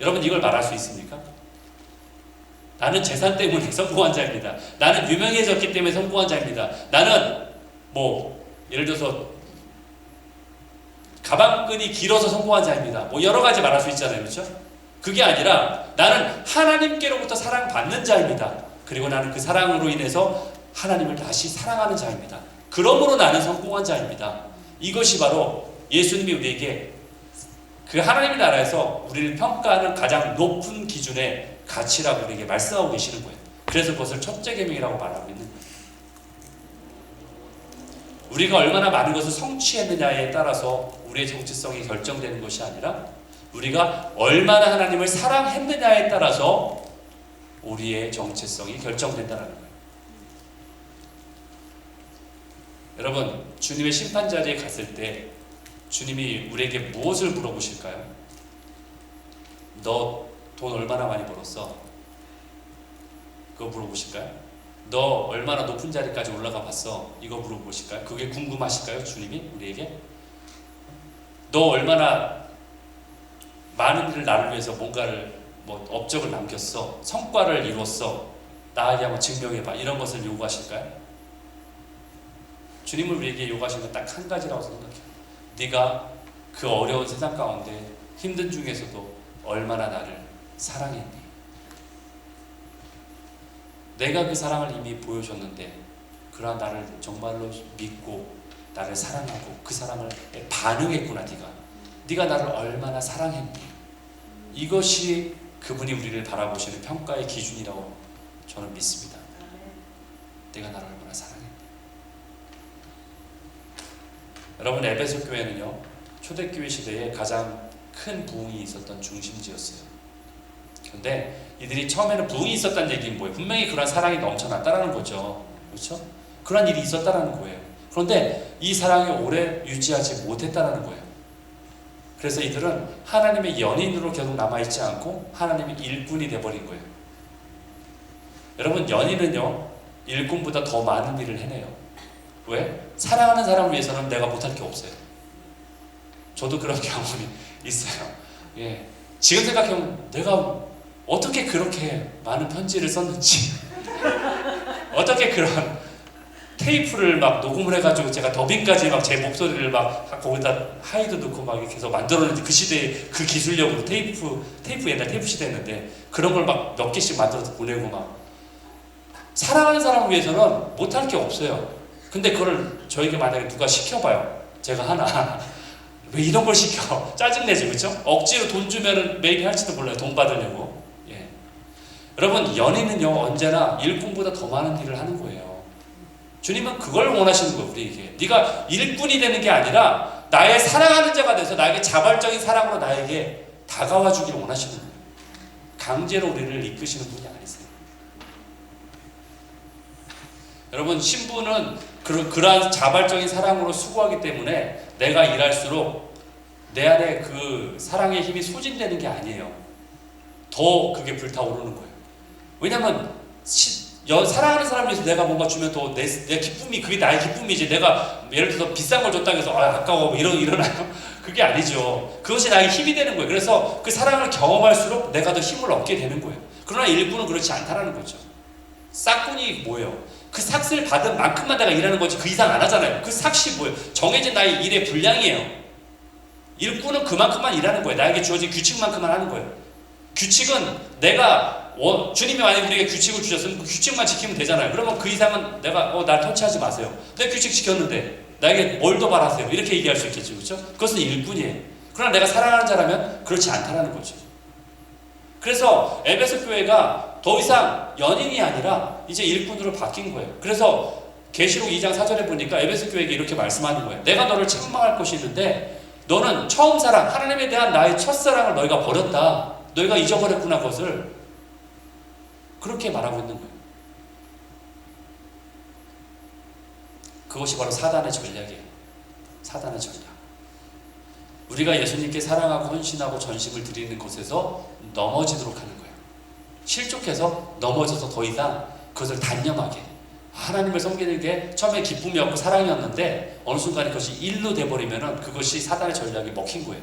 [SPEAKER 1] 여러분, 이걸 말할 수 있습니까? 나는 재산 때문에 성공한 자입니다. 나는 유명해졌기 때문에 성공한 자입니다. 나는 예를 들어서 가방끈이 길어서 성공한 자입니다. 여러 가지 말할 수 있잖아요. 그렇죠? 그게 아니라 나는 하나님께로부터 사랑받는 자입니다. 그리고 나는 그 사랑으로 인해서 하나님을 다시 사랑하는 자입니다. 그러므로 나는 성공한 자입니다. 이것이 바로 예수님이 우리에게 그 하나님의 나라에서 우리를 평가하는 가장 높은 기준의 가치라고 우리에게 말씀하고 계시는 거예요. 그래서 그것을 첫째 계명이라고 말하고 있는 거예요. 우리가 얼마나 많은 것을 성취했느냐에 따라서 우리의 정체성이 결정되는 것이 아니라 우리가 얼마나 하나님을 사랑했느냐에 따라서 우리의 정체성이 결정된다는 거예요. 여러분, 주님의 심판자리에 갔을 때 주님이 우리에게 무엇을 물어보실까요? 너 돈 얼마나 많이 벌었어? 그거 물어보실까요? 너 얼마나 높은 자리까지 올라가 봤어? 이거 물어보실까요? 그게 궁금하실까요? 주님이 우리에게? 너 얼마나 많은 일을 나를 위해서 뭔가를 업적을 남겼어? 성과를 이뤘어? 나에게 한번 증명해봐. 이런 것을 요구하실까요? 주님을 우리에게 요구하시는 건 딱 한 가지라고 생각해요. 네가 그 어려운 세상 가운데 힘든 중에서도 얼마나 나를 사랑했니? 내가 그 사랑을 이미 보여줬는데 그러한 나를 정말로 믿고 나를 사랑하고 그 사랑을 반응했구나. 네가 나를 얼마나 사랑했니? 이것이 그분이 우리를 바라보시는 평가의 기준이라고 저는 믿습니다. 내가 나를 얼마나 사랑했니? 여러분, 에베소 교회는요, 초대교회 시대에 가장 큰 부흥이 있었던 중심지였어요. 그런데 이들이 처음에는 부흥이 있었다는 얘기는 뭐예요? 분명히 그런 사랑이 넘쳐났다라는 거죠. 그렇죠? 그런 일이 있었다라는 거예요. 그런데 이 사랑이 오래 유지하지 못했다라는 거예요. 그래서 이들은 하나님의 연인으로 계속 남아있지 않고 하나님의 일꾼이 돼버린 거예요. 여러분, 연인은요, 일꾼보다 더 많은 일을 해내요. 왜? 사랑하는 사람을 위해서는 내가 못할 게 없어요. 저도 그런 경험이 있어요. 예. 지금 생각해보면 내가 어떻게 그렇게 많은 편지를 썼는지 어떻게 그런 테이프를 막 녹음을 해가지고 제가 더빙까지 막 제 목소리를 막 거기다 하이도 넣고 막 이렇게 해서 만들었는지, 그 시대에 그 기술력으로 테이프 옛날 테이프 시대였는데 그런 걸 막 몇 개씩 만들어서 보내고 막. 사랑하는 사람을 위해서는 못할 게 없어요. 근데 그걸 저에게 만약에 누가 시켜봐요. 제가 하나. 왜 이런 걸 시켜? 짜증내지, 그렇죠? 억지로 돈 주면은 maybe 할지도 몰라요. 돈 받으려고. 예. 여러분, 연인은요, 언제나 일꾼보다 더 많은 일을 하는 거예요. 주님은 그걸 원하시는 거예요, 우리에게. 네가 일꾼이 되는 게 아니라 나의 사랑하는 자가 돼서 나에게 자발적인 사랑으로 나에게 다가와 주기를 원하시는 거예요. 강제로 우리를 이끄시는 분이 아니세요. 여러분, 신부는 그러한 자발적인 사랑으로 수고하기 때문에 내가 일할수록 내 안에 그 사랑의 힘이 소진되는 게 아니에요. 더 그게 불타오르는 거예요. 왜냐면 사랑하는 사람을 위해서 내가 뭔가 주면 더 내 기쁨이, 그게 나의 기쁨이지. 내가 예를 들어서 비싼 걸 줬다고 해서 아까워 뭐 일어나요? 그게 아니죠. 그것이 나의 힘이 되는 거예요. 그래서 그 사랑을 경험할수록 내가 더 힘을 얻게 되는 거예요. 그러나 일꾼은 그렇지 않다라는 거죠. 싹꾼이 뭐예요? 그 삭을 받은 만큼만 내가 일하는 거지 그 이상 안 하잖아요. 그 삭이 뭐예요? 정해진 나의 일의 분량이에요. 일꾼은 그만큼만 일하는 거예요. 나에게 주어진 규칙만큼만 하는 거예요. 규칙은 내가 주님이 만약에 우리에게 규칙을 주셨으면 그 규칙만 지키면 되잖아요. 그러면 그 이상은 내가 날 터치하지 마세요. 내가 규칙 지켰는데 나에게 뭘 더 바라세요? 이렇게 얘기할 수 있겠죠. 그렇죠? 그것은 일꾼이에요. 그러나 내가 사랑하는 자라면 그렇지 않다는 거죠. 그래서 에베소 교회가 더 이상 연인이 아니라 이제 일꾼으로 바뀐 거예요. 그래서 계시록 2장 4절에 보니까 에베소 교회에게 이렇게 말씀하는 거예요. 내가 너를 책망할 것이 있는데 너는 처음 사랑, 하나님에 대한 나의 첫사랑을 너희가 버렸다. 너희가 잊어버렸구나. 그것을 그렇게 말하고 있는 거예요. 그것이 바로 사단의 전략이에요. 사단의 전략. 우리가 예수님께 사랑하고 헌신하고 전심을 드리는 것에서 넘어지도록 하는 거예요. 실족해서 넘어져서 더 이상 그것을 단념하게, 하나님을 섬기는 게 처음에 기쁨이었고 사랑이었는데 어느 순간 그것이 일로 돼버리면은 그것이 사단의 전략이 먹힌 거예요.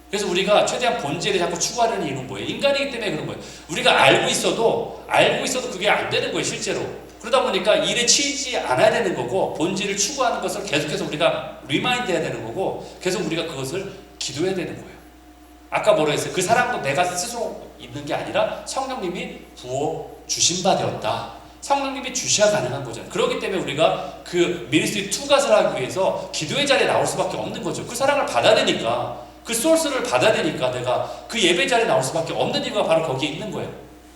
[SPEAKER 1] 그래서 우리가 최대한 본질을 자꾸 추구하려는 이유는 뭐예요? 인간이기 때문에 그런 거예요. 우리가 알고 있어도 그게 안 되는 거예요, 실제로. 그러다 보니까 일에 치이지 않아야 되는 거고, 본질을 추구하는 것을 계속해서 우리가 리마인드 해야 되는 거고, 계속 우리가 그것을 기도해야 되는 거예요. 아까 뭐라 했어요? 그 사랑도 내가 스스로 있는 게 아니라 성령님이 부어 주신 바 되었다. 성령님이 주셔야 가능한 거잖아요. 그렇기 때문에 우리가 그 미니스트리 투갓을 하기 위해서 기도의 자리에 나올 수밖에 없는 거죠. 그 사랑을 받아야 되니까, 그 소스를 받아야 되니까 내가 그 예배 자리에 나올 수밖에 없는 이유가 바로 거기에 있는 거예요.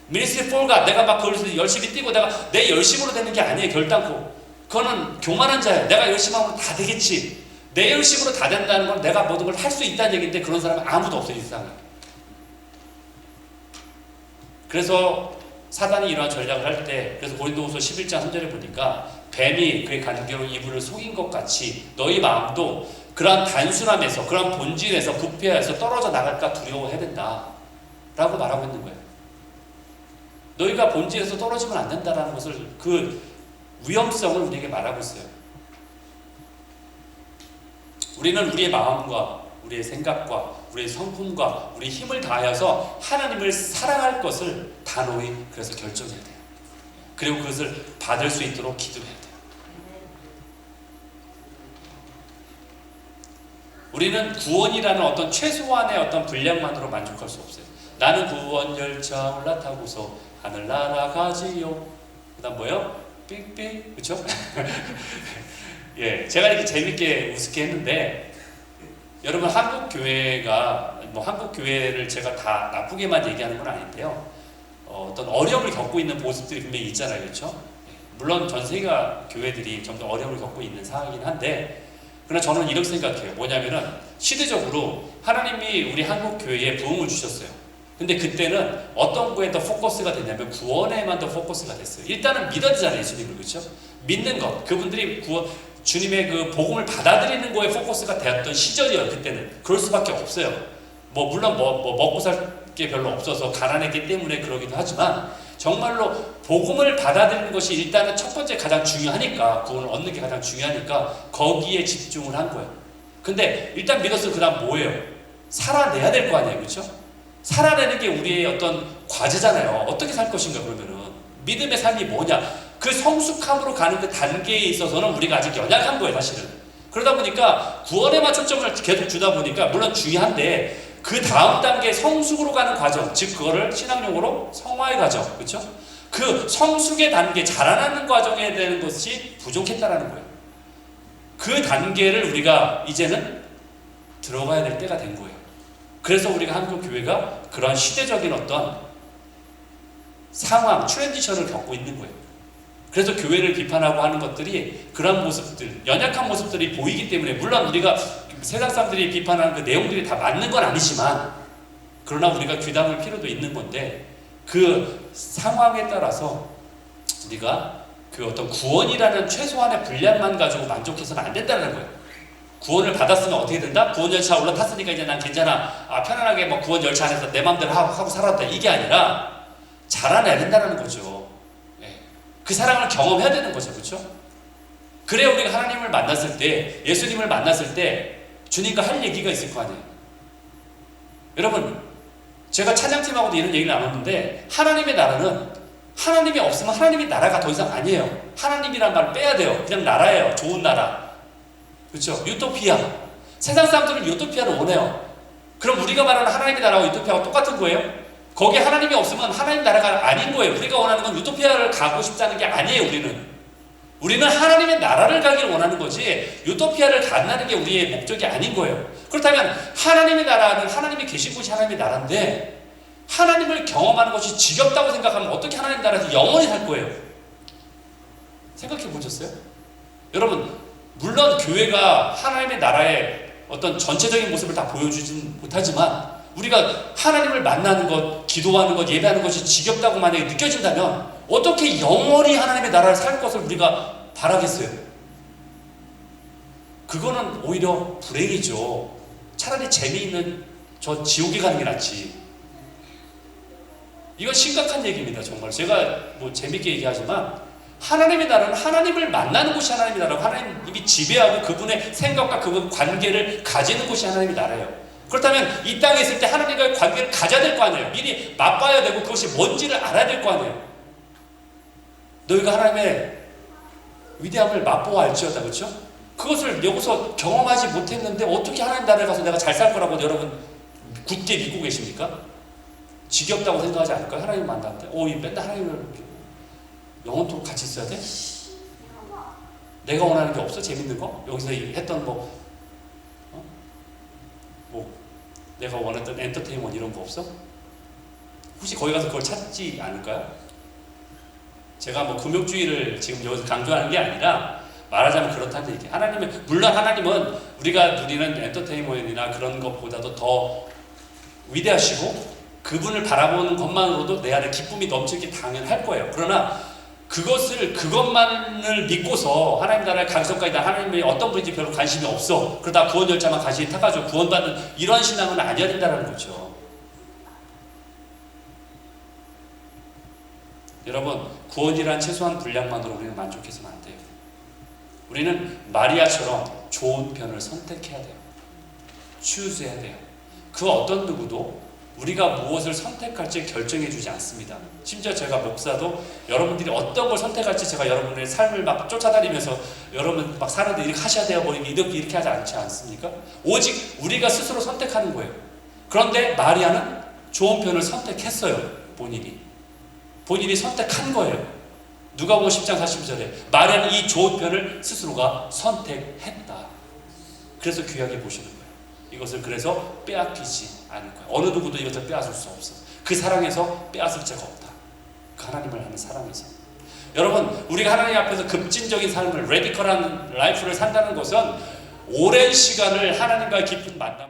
[SPEAKER 1] 미니스트리 폴가 내가 막 거기서 열심히 뛰고 내가 내 열심으로 되는 게 아니에요. 결단코. 그거는 교만한 자예요. 내가 열심히 하면 다 되겠지. 내 열심으로 다 된다는 건 내가 모든 걸 할 수 있다는 얘기인데 그런 사람은 아무도 없어요, 이 세상에. 그래서 사단이 이러한 전략을 할 때, 그래서 고린도후서 11장 3절에 보니까 뱀이 그의 간교로 이불을 속인 것 같이 너희 마음도 그러한 단순함에서, 그러한 본질에서, 부패에서 떨어져 나갈까 두려워해야 된다 라고 말하고 있는 거예요. 너희가 본질에서 떨어지면 안 된다라는 것을, 그 위험성을 우리에게 말하고 있어요. 우리는 우리의 마음과 우리의 생각과 우리의 성품과 우리의 힘을 다하여서 하나님을 사랑할 것을 단호히 그래서 결정해야 돼요. 그리고 그것을 받을 수 있도록 기도해야 돼요. 우리는 구원이라는 어떤 최소한의 어떤 분량만으로 만족할 수 없어요. 나는 구원 열차 올라타고서 하늘 날아가지요. 그다음 뭐요? 삑삑, 그렇죠? 예, 제가 이렇게 재밌게 우습게 했는데 여러분 한국 교회가 뭐 한국 교회를 제가 다 나쁘게만 얘기하는 건 아닌데요. 어떤 어려움을 겪고 있는 모습들이 분명히 있잖아요, 그렇죠? 물론 전 세계 교회들이 좀 더 어려움을 겪고 있는 상황이긴 한데, 그러나 저는 이렇게 생각해요. 뭐냐면은 시대적으로 하나님이 우리 한국 교회에 부흥을 주셨어요. 근데 그때는 어떤 거에 더 포커스가 됐냐면 구원에만 더 포커스가 됐어요. 일단은 믿어야 되잖아요, 예수님을, 그렇죠? 믿는 것, 그분들이 주님의 그 복음을 받아들이는 거에 포커스가 되었던 시절이에요. 그때는 그럴 수밖에 없어요. 뭐 물론 뭐 먹고 살 게 별로 없어서 가난했기 때문에 그러기도 하지만 정말로 복음을 받아들이는 것이 일단은 첫 번째 가장 중요하니까, 구원을 얻는 게 가장 중요하니까 거기에 집중을 한 거예요. 근데 일단 믿었으면 그 다음 뭐예요? 살아내야 될 거 아니에요, 그렇죠? 살아내는 게 우리의 어떤 과제잖아요. 어떻게 살 것인가. 그러면은 믿음의 삶이 뭐냐, 그 성숙함으로 가는 그 단계에 있어서는 우리가 아직 연약한 거예요, 사실은. 그러다 보니까 구원에만 초점을 계속 주다 보니까 물론 중요한데 그 다음 단계 성숙으로 가는 과정, 즉 그거를 신앙용어로 성화의 과정, 그렇죠? 그 성숙의 단계, 자라나는 과정에 대한 것이 부족했다라는 거예요. 그 단계를 우리가 이제는 들어가야 될 때가 된 거예요. 그래서 우리가 한국 교회가 그런 시대적인 어떤 상황, 트랜지션을 겪고 있는 거예요. 그래서 교회를 비판하고 하는 것들이 그런 모습들, 연약한 모습들이 보이기 때문에, 물론 우리가 세상 사람들이 비판하는 그 내용들이 다 맞는 건 아니지만, 그러나 우리가 귀담을 필요도 있는 건데, 그 상황에 따라서 우리가 그 어떤 구원이라는 최소한의 분량만 가지고 만족해서는 안 된다는 거예요. 구원을 받았으면 어떻게 된다? 구원 열차 올라탔으니까 이제 난 괜찮아. 편안하게 뭐 구원 열차 안에서 내 마음대로 하고 살았다. 이게 아니라 자라나야 된다는 거죠. 그 사랑을 경험해야 되는 거죠, 그렇죠? 그래야 우리가 하나님을 만났을 때, 예수님을 만났을 때 주님과 할 얘기가 있을 거 아니에요. 여러분, 제가 찬양팀하고도 이런 얘기를 나눴는데, 하나님의 나라는 하나님이 없으면 하나님의 나라가 더 이상 아니에요. 하나님이란 말을 빼야 돼요. 그냥 나라예요. 좋은 나라, 그렇죠? 유토피아. 세상 사람들은 유토피아를 원해요. 그럼 우리가 말하는 하나님의 나라와 유토피아가 똑같은 거예요? 거기에 하나님이 없으면 하나님 나라가 아닌 거예요. 우리가 원하는 건 유토피아를 가고 싶다는 게 아니에요. 우리는 하나님의 나라를 가기를 원하는 거지 유토피아를 간다는 게 우리의 목적이 아닌 거예요. 그렇다면 하나님의 나라는 하나님이 계신 곳이 하나님의 나라인데, 하나님을 경험하는 것이 지겹다고 생각하면 어떻게 하나님 나라에서 영원히 살 거예요? 생각해 보셨어요? 여러분, 물론 교회가 하나님의 나라의 어떤 전체적인 모습을 다 보여주진 못하지만, 우리가 하나님을 만나는 것, 기도하는 것, 예배하는 것이 지겹다고 만약에 느껴진다면 어떻게 영원히 하나님의 나라를 살 것을 우리가 바라겠어요? 그거는 오히려 불행이죠. 차라리 재미있는 저 지옥에 가는 게 낫지. 이건 심각한 얘기입니다. 정말 제가 뭐 재밌게 얘기하지만, 하나님의 나라는 하나님을 만나는 곳이 하나님의 나라고, 하나님이 지배하고 그분의 생각과 그분 관계를 가지는 곳이 하나님의 나라예요. 그렇다면 이 땅에 있을 때 하나님과의 관계를 가져야 될 거 아니에요. 미리 맛봐야 되고 그것이 뭔지를 알아야 될 거 아니에요. 너희가 하나님의 위대함을 맛보아 알지어다, 그렇죠? 그것을 여기서 경험하지 못했는데 어떻게 하나님 나라에 가서 내가 잘 살 거라고 여러분 굳게 믿고 계십니까? 지겹다고 생각하지 않을까요? 하나님 만났는데 맨날 하나님을 영원토록 같이 있어야 돼? 내가 원하는 게 없어? 재밌는 거? 여기서 했던 내가 원했던 엔터테인먼트 이런 거 없어? 혹시 거기 가서 그걸 찾지 않을까요? 제가 뭐 금욕주의를 지금 여기서 강조하는 게 아니라, 말하자면 그렇다는 얘기. 물론 하나님은 우리가 누리는 엔터테인먼트나 그런 것보다도 더 위대하시고 그분을 바라보는 것만으로도 내 안에 기쁨이 넘치기 당연할 거예요. 그러나 그것만을 믿고서 하나님 나라의 강성까지 하나님이 어떤 분인지 별로 관심이 없어, 그러다 구원 열차만 간신히 타가지고 구원받는 이런 신앙은 아니어야 된다는 거죠. 여러분, 구원이란 최소한 분량만으로 우리는 만족해서는 안 돼요. 우리는 마리아처럼 좋은 편을 선택해야 돼요. 추스해야 돼요. 그 어떤 누구도 우리가 무엇을 선택할지 결정해 주지 않습니다. 심지어 제가 목사도 여러분들이 어떤 걸 선택할지 제가 여러분의 삶을 막 쫓아다니면서 여러분 막 사는데 이렇게 하셔야 돼요, 뭐 이렇게 하지 않지 않습니까? 오직 우리가 스스로 선택하는 거예요. 그런데 마리아는 좋은 편을 선택했어요. 본인이 선택한 거예요. 누가복음 10장 42절에 마리아는 이 좋은 편을 스스로가 선택했다. 그래서 귀하게 보시는 거예요. 이것을 그래서 빼앗기지 않을 거예요. 어느 누구도 이것을 빼앗을 수 없어. 그 사랑에서 빼앗을 자가 없다. 그 하나님을 하는 사랑에서. 여러분, 우리가 하나님 앞에서 급진적인 삶을, 레디컬한 라이프를 산다는 것은 오랜 시간을 하나님과의 깊은 만남